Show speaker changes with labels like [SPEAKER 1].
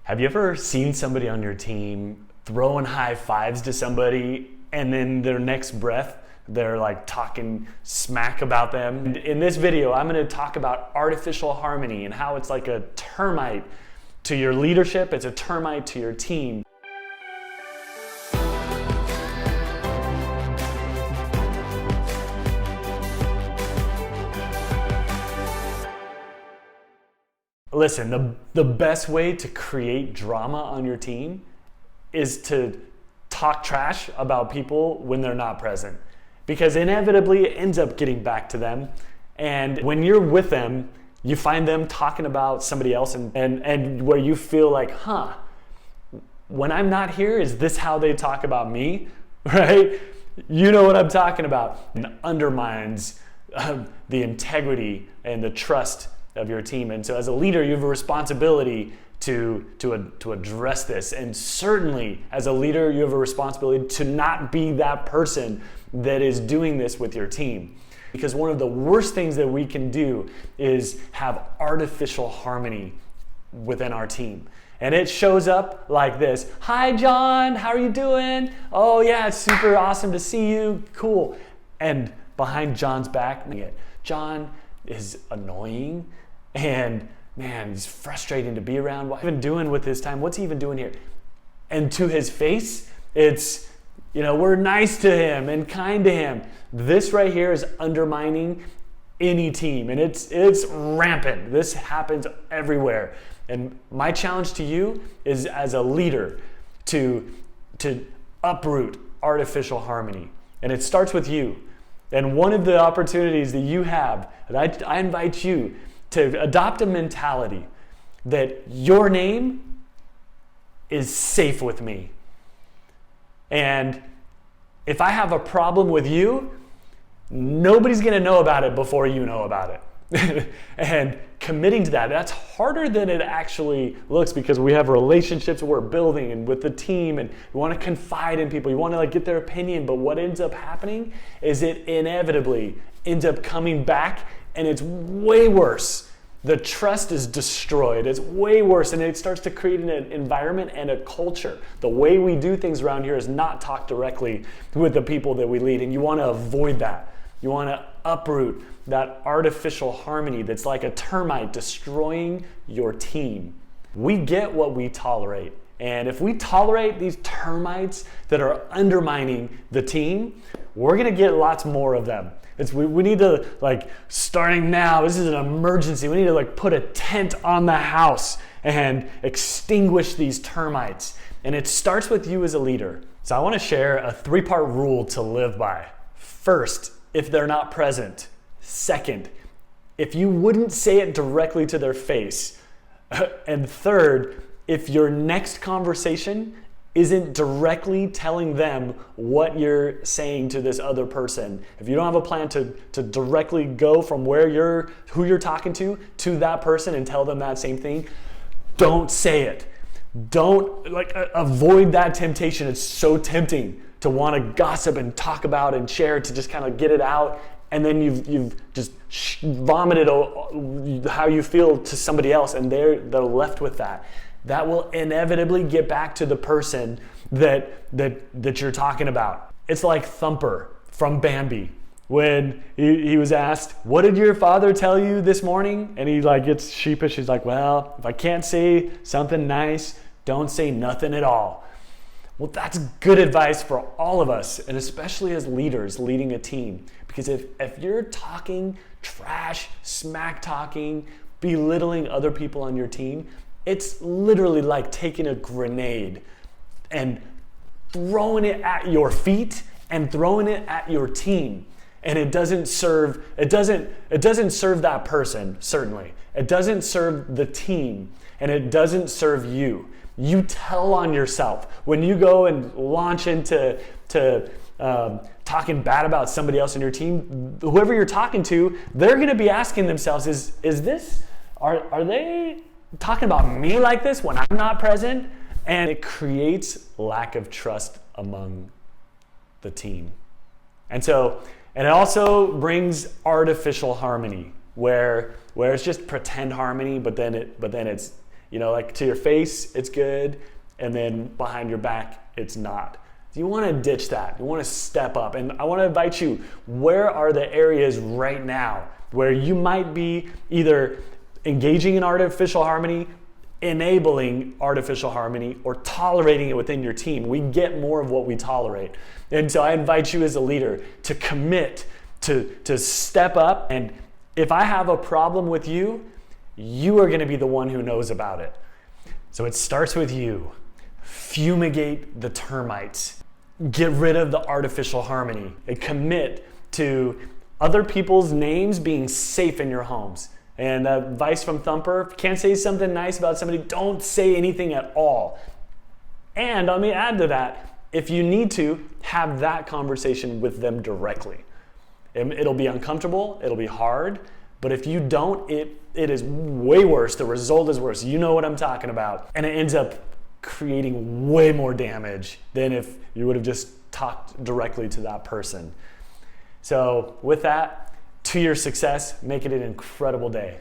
[SPEAKER 1] Have you ever seen somebody on your team throwing high fives to somebody and then their next breath, they're like talking smack about them? And in this video, I'm gonna talk about artificial harmony and how it's like a termite to your leadership, it's a termite to your team. Listen, the best way to create drama on your team is to talk trash about people when they're not present, because inevitably it ends up getting back to them. And when you're with them, you find them talking about somebody else and where you feel like, when I'm not here, is this how they talk about me, right? You know what I'm talking about. It undermines the integrity and the trust of your team. And so as a leader, you have a responsibility to address this. And certainly as a leader, you have a responsibility to not be that person that is doing this with your team. Because one of the worst things that we can do is have artificial harmony within our team. And it shows up like this. Hi, John, how are you doing? Oh yeah, it's super awesome to see you, cool. And behind John's back, John is annoying and man, he's frustrating to be around. What's he even doing with his time? What's he even doing here? And to his face, it's, we're nice to him and kind to him. This right here is undermining any team, and it's rampant. This happens everywhere. And my challenge to you is, as a leader, to uproot artificial harmony. And it starts with you. And one of the opportunities that you have, that I invite you to adopt a mentality that your name is safe with me. And if I have a problem with you, nobody's gonna know about it before you know about it. And committing to that, that's harder than it actually looks, because we have relationships we're building and with the team, and we want to confide in people, you want to get their opinion. But what ends up happening is it inevitably ends up coming back, and it's way worse. The trust is destroyed. It's way worse, and it starts to create an environment and a culture. The way we do things around here is not talk directly with the people that we lead, and you want to avoid that. You want to uproot that artificial harmony that's like a termite destroying your team. We get what we tolerate. And if we tolerate these termites that are undermining the team, we're going to get lots more of them. We need to, starting now, this is an emergency. We need to put a tent on the house and extinguish these termites. And it starts with you as a leader. So I want to share a 3-part rule to live by. First, if they're not present. Second, if you wouldn't say it directly to their face. And third, if your next conversation isn't directly telling them what you're saying to this other person. If you don't have a plan to directly go from who you're talking to that person and tell them that same thing, don't say it. Don't avoid that temptation. It's so tempting to want to gossip and talk about and share, to just kind of get it out, and then you've just vomited how you feel to somebody else, and they're left with that. That will inevitably get back to the person that you're talking about. It's like Thumper from Bambi, when he was asked, "What did your father tell you this morning?" And he gets sheepish. He's like, "Well, if I can't say something nice, don't say nothing at all." Well, that's good advice for all of us, and especially as leaders leading a team. Because if you're talking trash, smack talking, belittling other people on your team, it's literally like taking a grenade and throwing it at your feet and throwing it at your team. And it doesn't serve that person, certainly. It doesn't serve the team, and it doesn't serve you. You tell on yourself. When you go and launch into talking bad about somebody else in your team, whoever you're talking to, they're gonna be asking themselves, are they talking about me like this when I'm not present? And it creates lack of trust among the team. And it also brings artificial harmony, where it's just pretend harmony, but then Like to your face, it's good, and then behind your back, it's not. You want to ditch that. You want to step up. And I want to invite you, where are the areas right now where you might be either engaging in artificial harmony, enabling artificial harmony, or tolerating it within your team? We get more of what we tolerate. And so I invite you as a leader to commit, to step up. And if I have a problem with you, you are going to be the one who knows about it. So it starts with you. Fumigate the termites. Get rid of the artificial harmony and commit to other people's names being safe in your homes. And advice from Thumper, if you can't say something nice about somebody, don't say anything at all. And let me add to that, if you need to, have that conversation with them directly. It'll be uncomfortable, it'll be hard, but if you don't, it is way worse. The result is worse. You know what I'm talking about. And it ends up creating way more damage than if you would have just talked directly to that person. So with that, to your success, make it an incredible day.